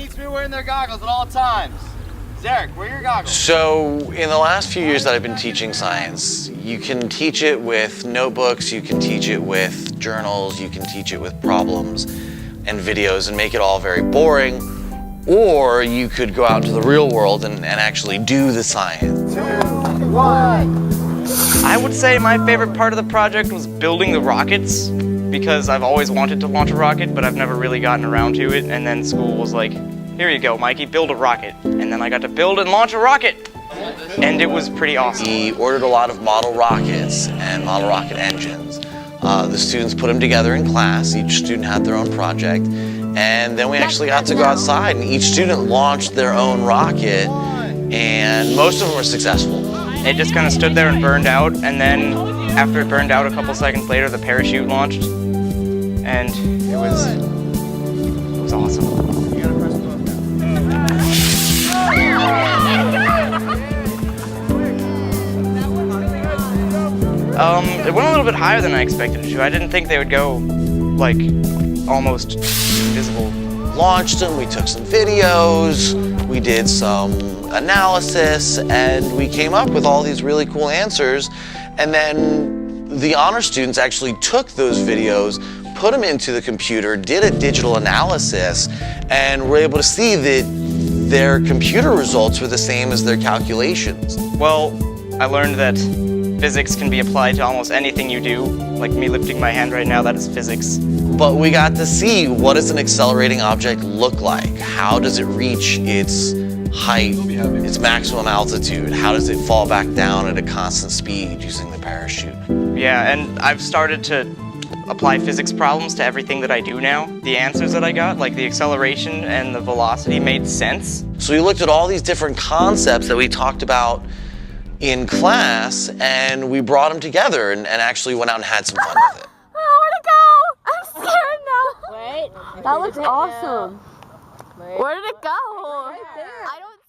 needs to be wearing their goggles at all times. Zarek, wear your goggles. So in the last few years that I've been teaching science, you can teach it with notebooks, you can teach it with journals, you can teach it with problems and videos and make it all very boring, or you could go out into the real world and actually do the science. 2, 1. I would say my favorite part of the project was building the rockets, because I've always wanted to launch a rocket, but I've never really gotten around to it, and then school was like, here you go, Mikey, build a rocket. And then I got to build and launch a rocket, and it was pretty awesome. We ordered a lot of model rockets and model rocket engines. The students put them together in class. Each student had their own project. And then we actually got to go outside, and each student launched their own rocket, and most of them were successful. It just kind of stood there and burned out, and then after it burned out a couple seconds later, the parachute launched, and it was awesome. It went a little bit higher than I expected it to. I didn't think they would go, like, almost invisible. Launched them, we took some videos, we did some analysis, and we came up with all these really cool answers. And then the honor students actually took those videos, put them into the computer, did a digital analysis, and were able to see that their computer results were the same as their calculations. Well, I learned that physics can be applied to almost anything you do. Like me lifting my hand right now, that is physics. But we got to see, what does an accelerating object look like? How does it reach its height, its maximum altitude? How does it fall back down at a constant speed using the parachute? Yeah, and I've started to apply physics problems to everything that I do now. The answers that I got, like the acceleration and the velocity, made sense. So we looked at all these different concepts that we talked about in class, and we brought them together and actually went out and had some fun with it. I want to go! I'm scared now. Wait. That looks awesome. Where did it go? Right there. I don't